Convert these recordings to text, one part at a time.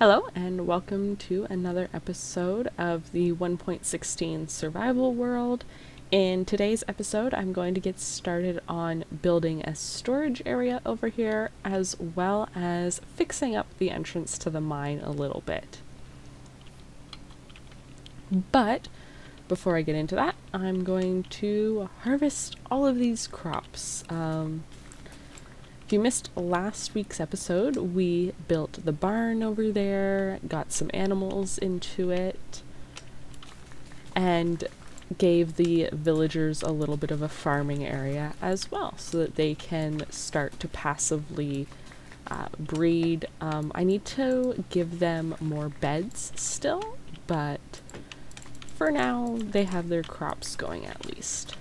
Hello, and welcome to another episode of the 1.16 Survival World. In today's episode, I'm going to get started on building a storage area over here, as well as fixing up the entrance to the mine a little bit. But before I get into that, I'm going to harvest all of these crops. If you missed last week's episode, we built the barn over there, got some animals into it, and gave the villagers a little bit of a farming area as well, so that they can start to passively breed. I need to give them more beds still, but for now they have their crops going at least.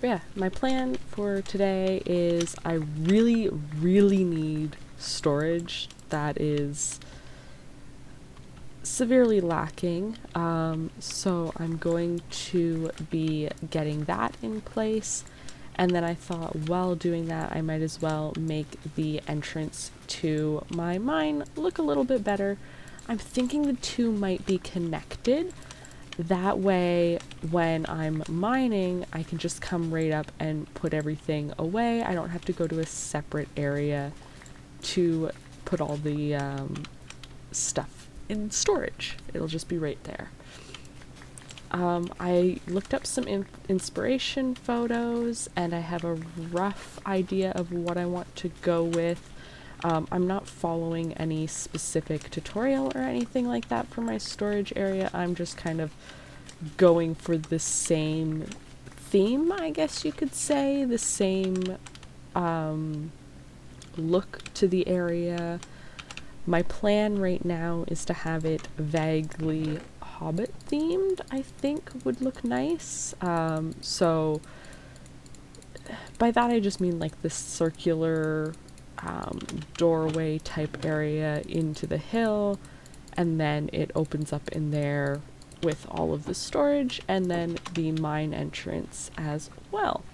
But yeah, my plan for today is I really need storage. That is severely lacking. So I'm going to be getting that in place. And then I thought while doing that, I might as well make the entrance to my mine look a little bit better. I'm thinking the two might be connected. That way, when I'm mining, I can just come right up and put everything away. I don't have to go to a separate area to put all the stuff in storage. It'll just be right there. I looked up some inspiration photos, and I have a rough idea of what I want to go with. I'm not following any specific tutorial or anything like that for my storage area. I'm just kind of going for the same theme, I guess you could say, the same look to the area. My plan right now is to have it vaguely Hobbit themed, I think would look nice. So by that I just mean like this circular doorway type area into the hill, and then it opens up in there with all of the storage, and then the mine entrance as well.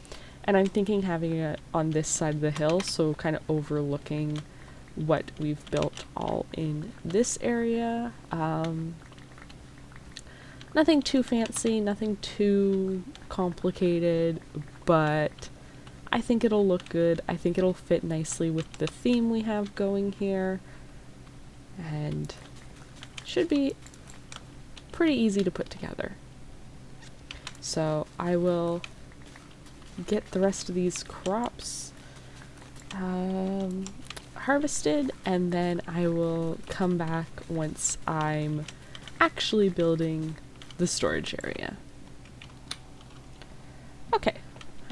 And I'm thinking having it on this side of the hill, so kind of overlooking what we've built all in this area. Nothing too fancy, nothing too complicated, but I think it'll look good. I think it'll fit nicely with the theme we have going here, and should be pretty easy to put together. So I will get the rest of these crops harvested, and then I will come back once I'm actually building the storage area. Okay.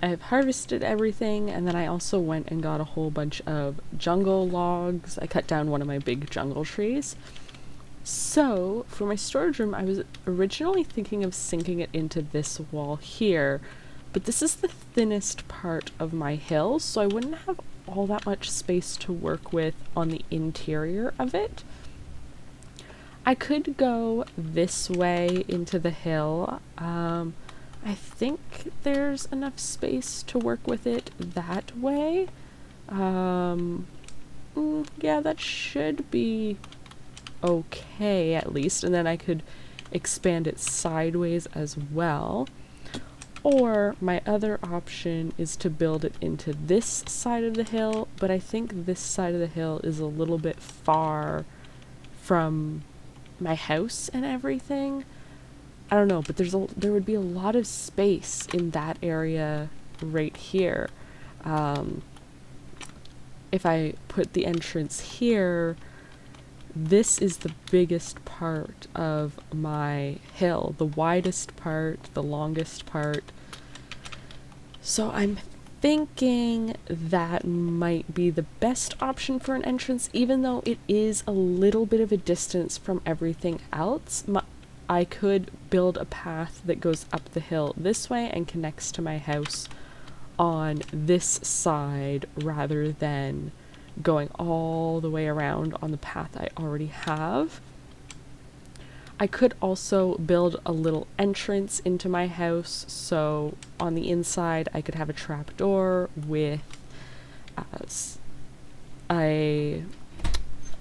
I've harvested everything, and then I also went and got a whole bunch of jungle logs. I cut down one of my big jungle trees. So, for my storage room, I was originally thinking of sinking it into this wall here, but this is the thinnest part of my hill, so I wouldn't have all that much space to work with on the interior of it. I could go this way into the hill. I think there's enough space to work with it that way. Yeah, that should be okay at least. And then I could expand it sideways as well. Or my other option is to build it into this side of the hill, but I think this side of the hill is a little bit far from my house and everything. I don't know, but there would be a lot of space in that area right here. If I put the entrance here, this is the biggest part of my hill, the widest part, the longest part. So I'm thinking that might be the best option for an entrance, even though it is a little bit of a distance from everything else. I could build a path that goes up the hill this way and connects to my house on this side rather than going all the way around on the path I already have. I could also build a little entrance into my house, so on the inside I could have a trap door with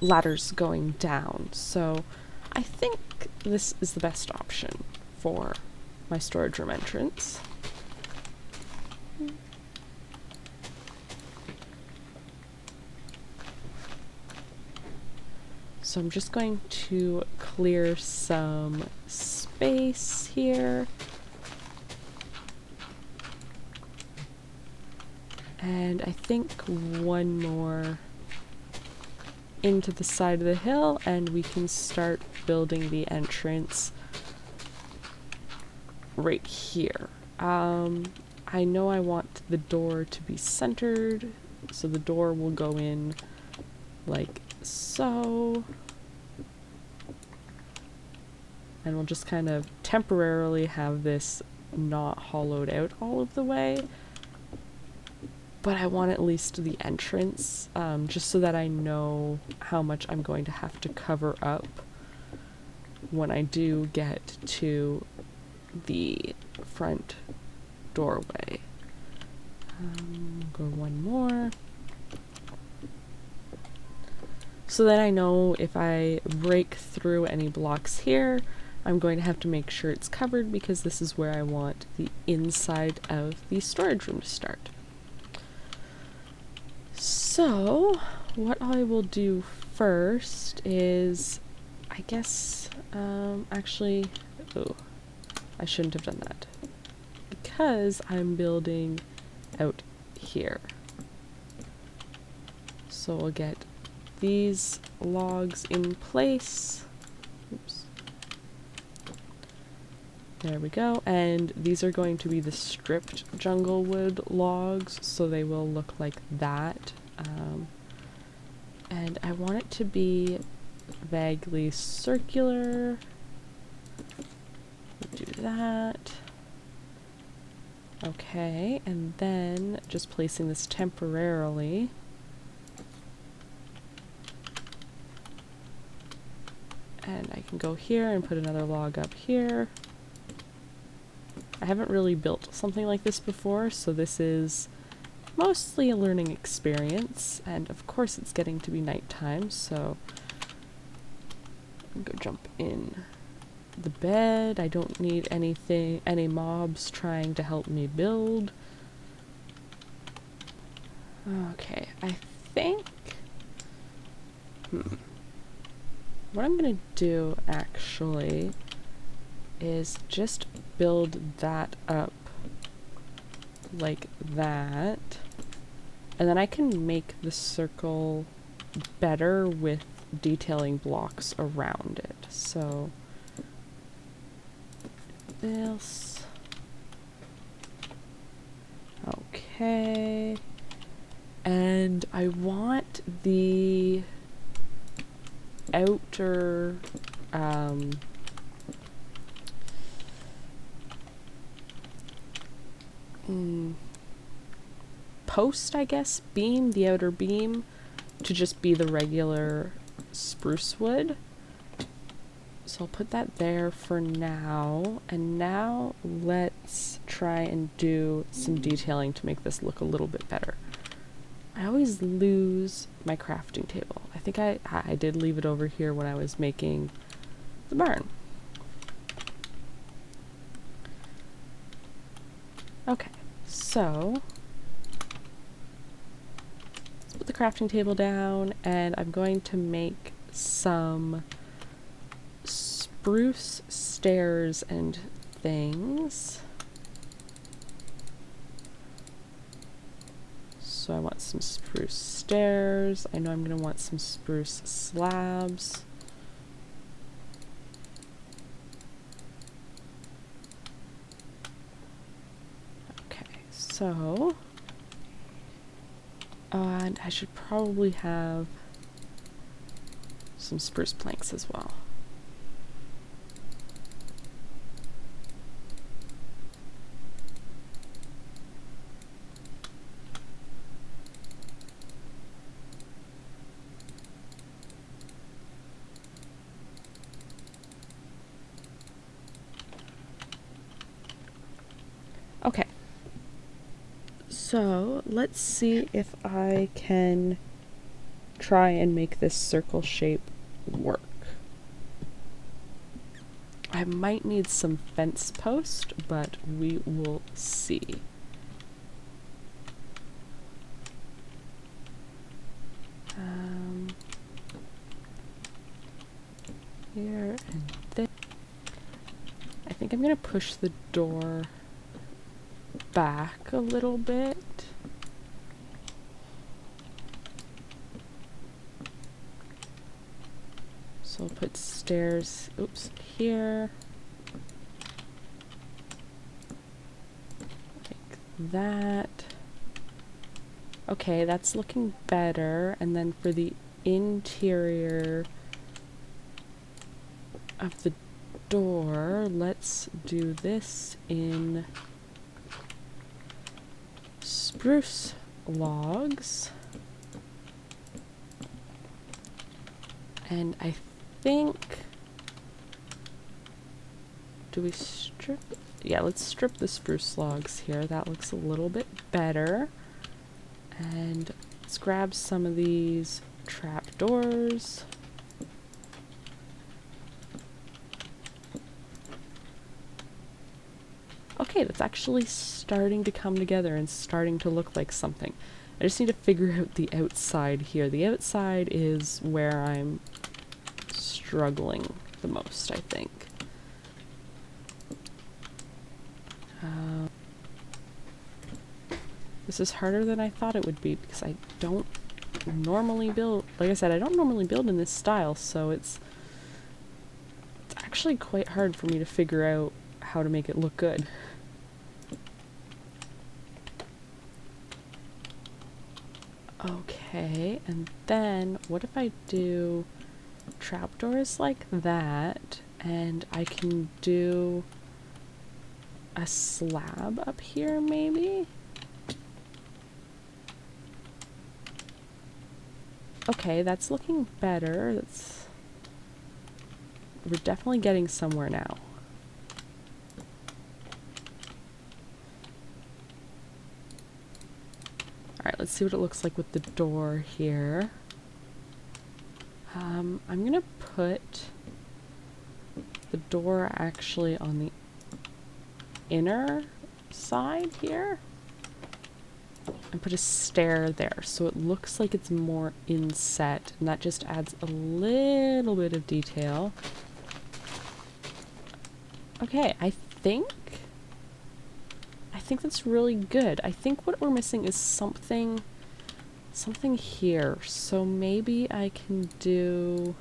ladders going down. So I think this is the best option for my storage room entrance. So I'm just going to clear some space here. And I think one more into the side of the hill and we can start building the entrance right here. I know I want the door to be centered, so the door will go in like so. And we'll just kind of temporarily have this not hollowed out all of the way. But I want at least the entrance, just so that I know how much I'm going to have to cover up when I do get to the front doorway. Go one more. So that I know if I break through any blocks here, I'm going to have to make sure it's covered because this is where I want the inside of the storage room to start. So, what I will do first is, I guess, actually, oh, I shouldn't have done that. Because I'm building out here. So we'll get these logs in place. Oops. There we go. And these are going to be the stripped jungle wood logs, so they will look like that. And I want it to be vaguely circular. We'll do that. Okay, and then just placing this temporarily. And I can go here and put another log up here. I haven't really built something like this before, so this is mostly a learning experience, and of course it's getting to be nighttime, so I'm gonna go jump in the bed. I don't need any mobs trying to help me build. Okay, I think what I'm gonna do actually is just build that up like that, and then I can make the circle better with detailing blocks around it. So this, okay, and I want the outer post, I guess, beam, the outer beam, to just be the regular spruce wood. So I'll put that there for now, and now let's try and do some detailing to make this look a little bit better. I always lose my crafting table. I think I did leave it over here when I was making the barn. Okay, so let's put the crafting table down, and I'm going to make some spruce stairs and things. So I want some spruce stairs. I know I'm going to want some spruce slabs. Okay, so and I should probably have some spruce planks as well. Okay, so let's see if I can try and make this circle shape work. I might need some fence post, but we will see. Here and there. I think I'm gonna push the door back a little bit. So I'll put stairs, oops, here. Like that. Okay, that's looking better. And then for the interior of the door, let's do this in spruce logs. And I think, do we strip? Yeah, let's strip the spruce logs here. That looks a little bit better. And let's grab some of these trapdoors. Okay, that's actually starting to come together and starting to look like something. I just need to figure out the outside here. The outside is where I'm struggling the most, I think. This is harder than I thought it would be because I don't normally build, like I said, I don't normally build in this style, so it's actually quite hard for me to figure out how to make it look good. Okay, and then what if I do trapdoors like that, and I can do a slab up here maybe? Okay, that's looking better. We're definitely getting somewhere now. Alright, let's see what it looks like with the door here. I'm gonna put the door actually on the inner side here and put a stair there so it looks like it's more inset, and that just adds a little bit of detail. Okay, I think that's really good. I think what we're missing is something here. So maybe I can do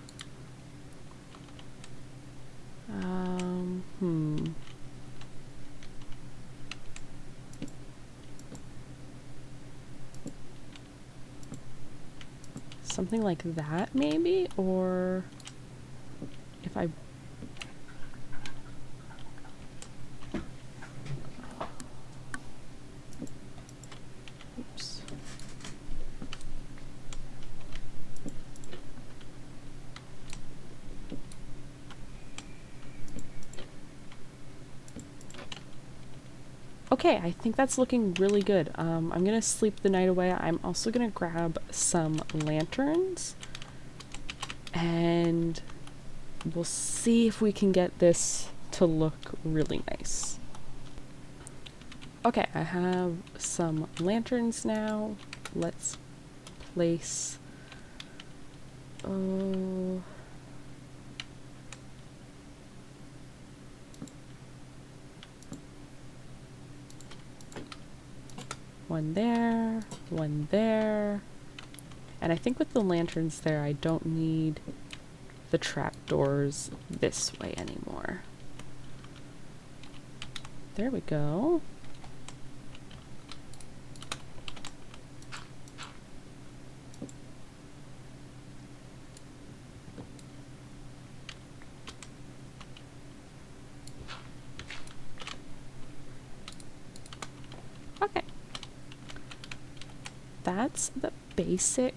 something like that maybe, or if I Okay, I think that's looking really good. I'm gonna sleep the night away. I'm also gonna grab some lanterns and we'll see if we can get this to look really nice. Okay, I have some lanterns now. Let's place one there, and I think with the lanterns there I don't need the trapdoors this way anymore. There we go. Okay. That's the basic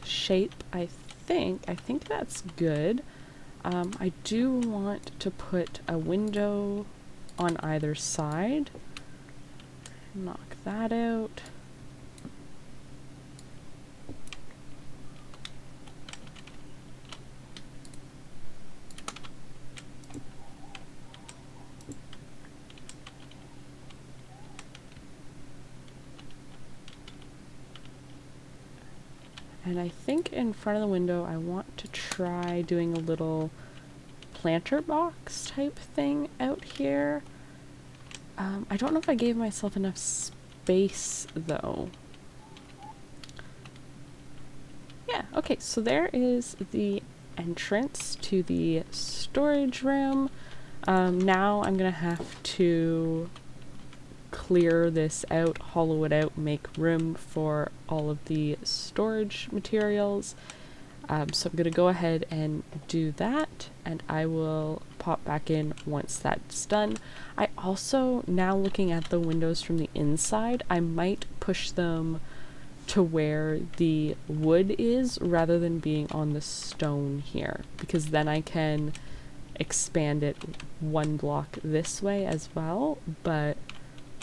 shape, I think. I think that's good. I do want to put a window on either side. Knock that out. And I think in front of the window I want to try doing a little planter box type thing out here. I don't know if I gave myself enough space though. Yeah, okay, so there is the entrance to the storage room. Now I'm gonna have to clear this out, hollow it out, make room for all of the storage materials. So I'm gonna go ahead and do that, and I will pop back in once that's done. I also, now looking at the windows from the inside, I might push them to where the wood is rather than being on the stone here, because then I can expand it one block this way as well, but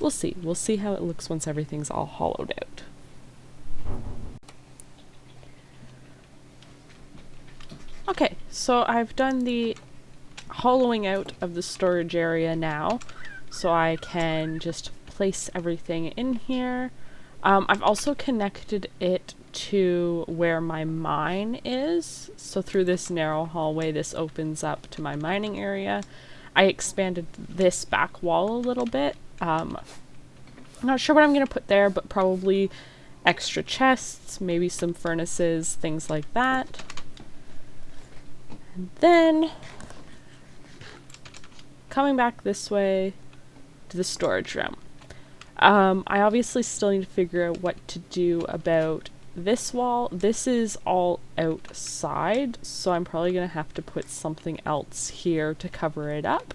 we'll see. We'll see how it looks once everything's all hollowed out. Okay, so I've done the hollowing out of the storage area now, so I can just place everything in here. I've also connected it to where my mine is, so through this narrow hallway this opens up to my mining area. I expanded this back wall a little bit. I'm not sure what I'm going to put there, but probably extra chests, maybe some furnaces, things like that. And then coming back this way to the storage room. I obviously still need to figure out what to do about this wall. This is all outside, so I'm probably going to have to put something else here to cover it up.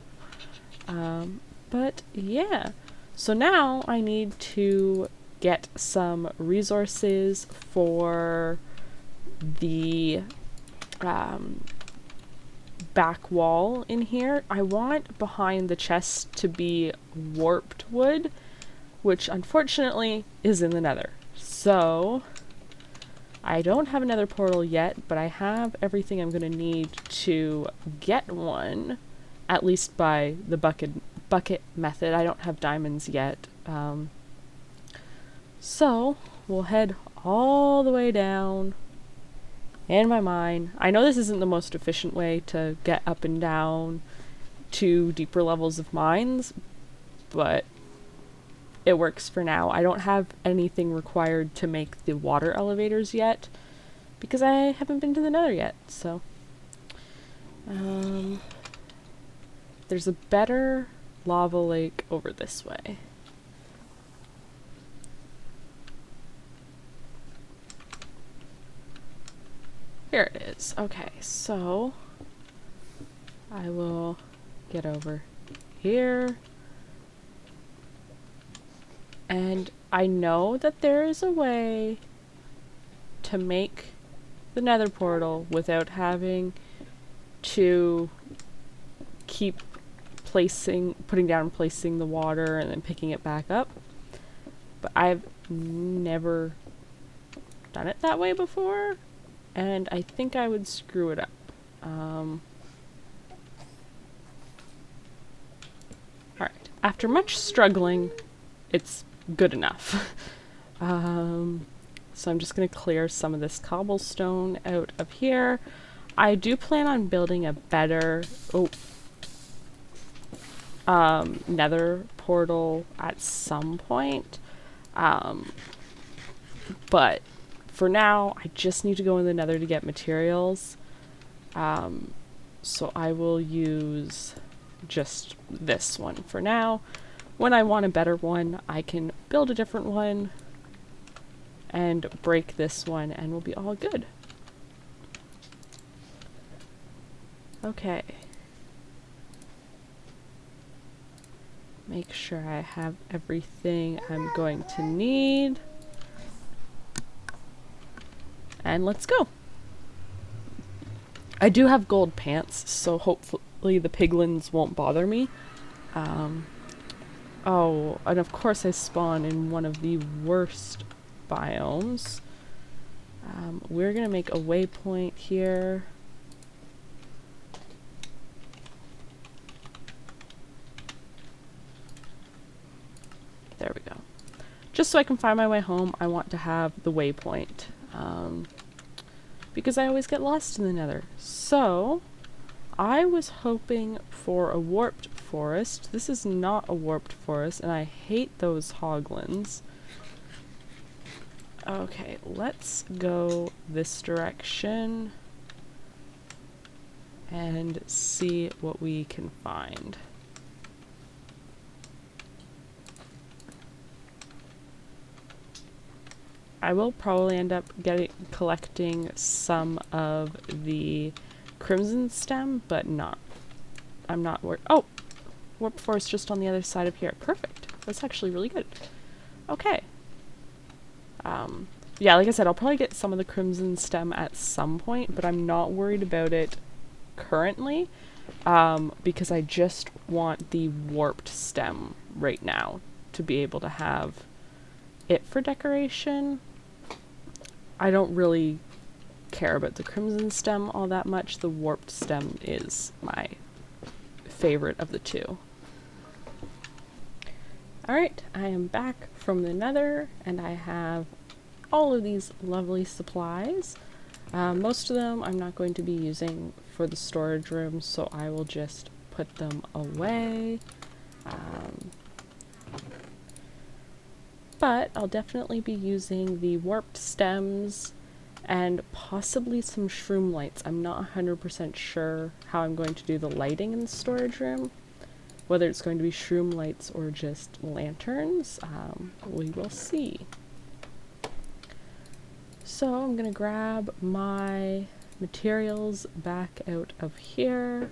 But yeah, so now I need to get some resources for the back wall in here. I want behind the chest to be warped wood, which unfortunately is in the nether. So I don't have another portal yet, but I have everything I'm going to need to get one, at least by the bucket method. I don't have diamonds yet. So we'll head all the way down in my mine. I know this isn't the most efficient way to get up and down to deeper levels of mines, but it works for now. I don't have anything required to make the water elevators yet, because I haven't been to the nether yet, so. There's a better lava lake over this way. Here it is. Okay, so I will get over here. And I know that there is a way to make the nether portal without having to keep putting down and placing the water and then picking it back up. But I've never done it that way before, and I think I would screw it up. Alright, after much struggling, it's good enough. So I'm just going to clear some of this cobblestone out of here. I do plan on building a better nether portal at some point. But for now, I just need to go in the nether to get materials. So I will use just this one for now. When I want a better one, I can build a different one and break this one, and we'll be all good. Okay. Make sure I have everything I'm going to need. And let's go. I do have gold pants, so hopefully the piglins won't bother me. Oh, and of course I spawn in one of the worst biomes. We're gonna make a waypoint here. There we go. Just so I can find my way home, I want to have the waypoint. because I always get lost in the nether. So I was hoping for a warped forest. This is not a warped forest, and I hate those hoglins. Okay, let's go this direction and see what we can find. I will probably end up collecting some of the crimson stem, but I'm not worried. Oh! Warp forest just on the other side of here. Perfect. That's actually really good. Okay. Yeah, like I said, I'll probably get some of the crimson stem at some point, but I'm not worried about it currently, because I just want the warped stem right now to be able to have it for decoration. I don't really care about the crimson stem all that much. The warped stem is my favorite of the two. Alright, I am back from the nether, and I have all of these lovely supplies. Most of them I'm not going to be using for the storage room, so I will just put them away. But I'll definitely be using the warped stems and possibly some shroom lights. I'm not 100% sure how I'm going to do the lighting in the storage room. Whether it's going to be shroom lights or just lanterns, we will see. So I'm going to grab my materials back out of here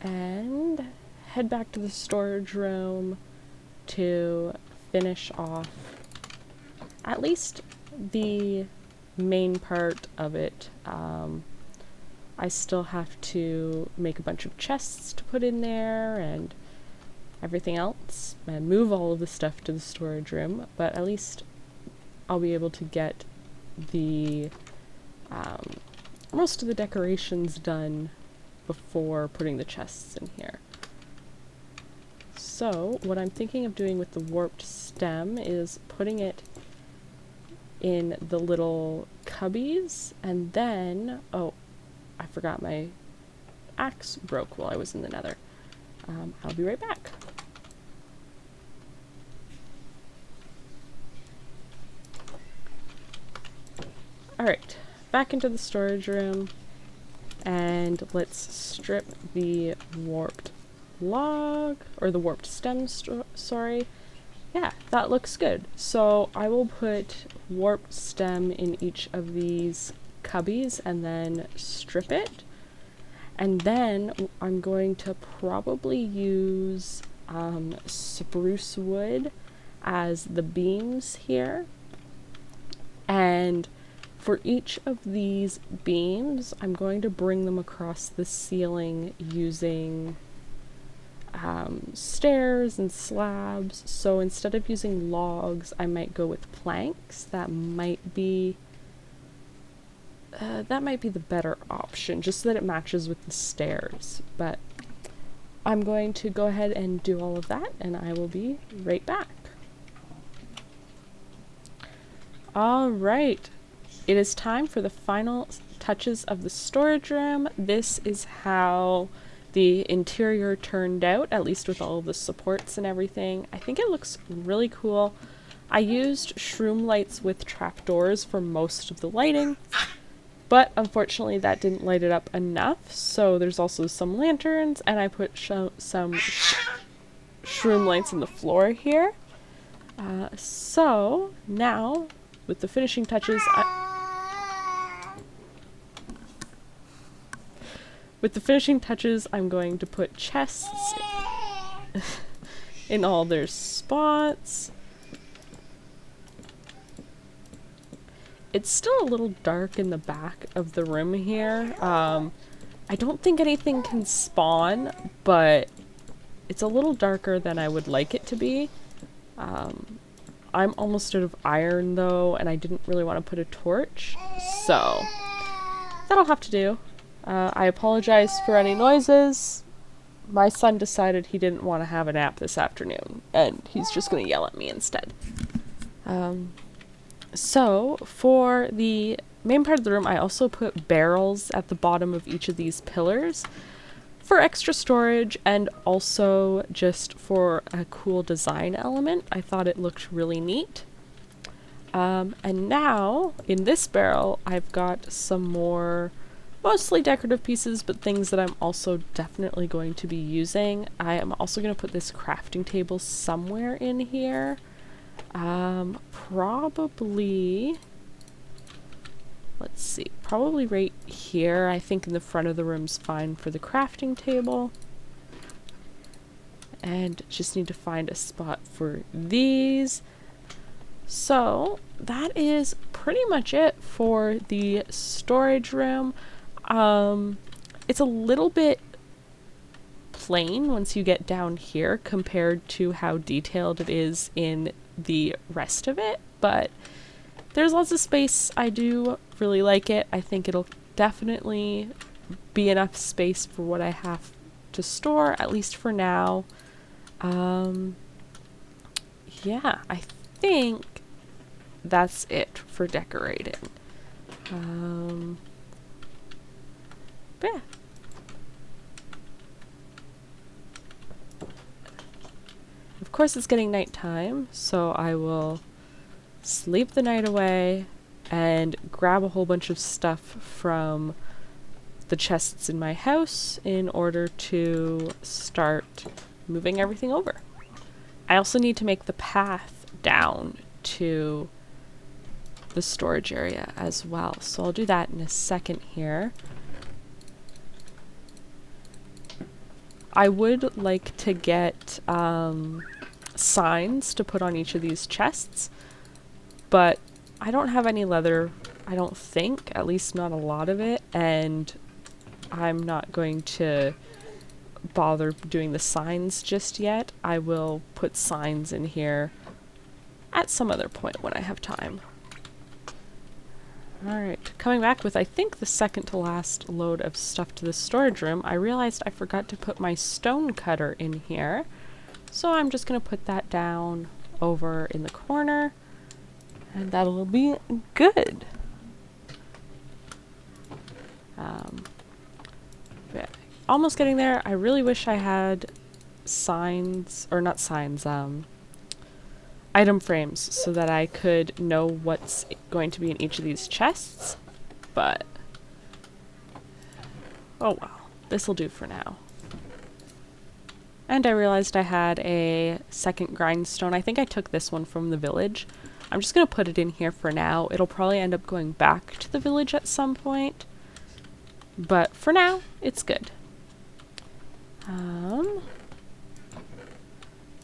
and head back to the storage room to finish off at least the main part of it. I still have to make a bunch of chests to put in there and everything else, and move all of the stuff to the storage room, but at least I'll be able to get the most of the decorations done before putting the chests in here. So what I'm thinking of doing with the warped stem is putting it in the little cubbies, and then, oh, I forgot my axe broke while I was in the nether. I'll be right back. Alright, back into the storage room, and let's strip the warped log, or the warped stem, sorry. Yeah, that looks good. So I will put warped stem in each of these cubbies and then strip it. And then I'm going to probably use spruce wood as the beams here. And for each of these beams, I'm going to bring them across the ceiling using stairs and slabs. So instead of using logs, I might go with planks. That might be the better option, just so that it matches with the stairs. But I'm going to go ahead and do all of that, and I will be right back. Alright, it is time for the final touches of the storage room. This is how the interior turned out, at least with all of the supports and everything. I think it looks really cool. I used shroom lights with trapdoors for most of the lighting, but unfortunately that didn't light it up enough, so there's also some lanterns, and I put some shroom lights in the floor here. So now, with the finishing touches, I'm going to put chests in all their spots. It's still a little dark in the back of the room here. I don't think anything can spawn, but it's a little darker than I would like it to be. I'm almost out of iron though, and I didn't really want to put a torch, so that'll have to do. I apologize for any noises. My son decided he didn't want to have a nap this afternoon, and he's just going to yell at me instead. So for the main part of the room, I also put barrels at the bottom of each of these pillars for extra storage and also just for a cool design element. I thought it looked really neat. And now in this barrel, I've got some more mostly decorative pieces, but things that I'm also definitely going to be using. I am also going to put this crafting table somewhere in here. Probably, let's see, probably right here. I think in the front of the room's fine for the crafting table. And just need to find a spot for these. So that is pretty much it for the storage room. It's a little bit plain once you get down here compared to how detailed it is in the rest of it, but there's lots of space. I do really like it. I think it'll definitely be enough space for what I have to store, at least for now. Yeah, I think that's it for decorating. Yeah. Of course it's getting nighttime, so I will sleep the night away and grab a whole bunch of stuff from the chests in my house in order to start moving everything over. I also need to make the path down to the storage area as well, so I'll do that in a second here. I would like to get signs to put on each of these chests, but I don't have any leather, I don't think, at least not a lot of it, and I'm not going to bother doing the signs just yet. I will put signs in here at some other point when I have time. Alright, coming back with I think the second to last load of stuff to the storage room, I realized I forgot to put my stone cutter in here. So I'm just going to put that down over in the corner, and that'll be good. Almost getting there. I really wish I had signs, or not signs, item frames so that I could know what's going to be in each of these chests, but oh well, this'll do for now. And I realized I had a second grindstone. I think I took this one from the village. I'm just going to put it in here for now. It'll probably end up going back to the village at some point, but for now, it's good.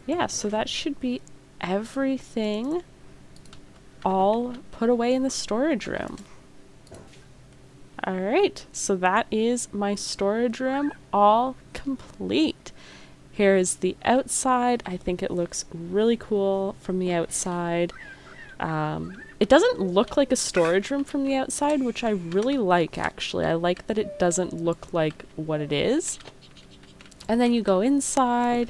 Yeah, so that should be everything all put away in the storage room. Alright, so that is my storage room all complete. Here is the outside. I think it looks really cool from the outside. It doesn't look like a storage room from the outside, which I really like, actually. I like that it doesn't look like what it is. And then you go inside,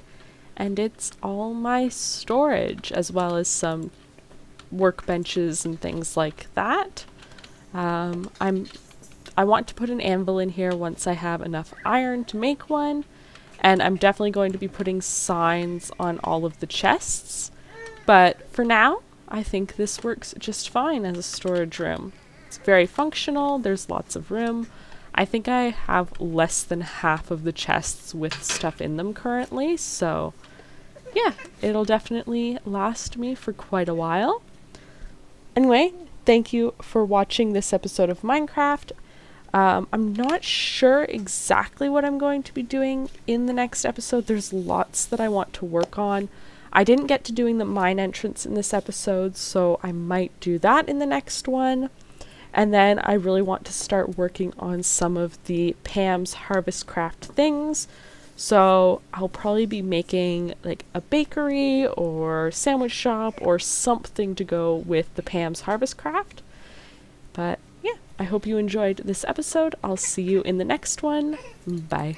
and it's all my storage, as well as some workbenches and things like that. I want to put an anvil in here once I have enough iron to make one, and I'm definitely going to be putting signs on all of the chests. But for now, I think this works just fine as a storage room. It's very functional, there's lots of room. I think I have less than half of the chests with stuff in them currently, so yeah, it'll definitely last me for quite a while. Anyway, thank you for watching this episode of Minecraft. I'm not sure exactly what I'm going to be doing in the next episode. There's lots that I want to work on. I didn't get to doing the mine entrance in this episode, so I might do that in the next one. And then I really want to start working on some of the Pam's Harvest Craft things. So I'll probably be making like a bakery or sandwich shop or something to go with the Pam's Harvest Craft. But yeah, I hope you enjoyed this episode. I'll see you in the next one. Bye.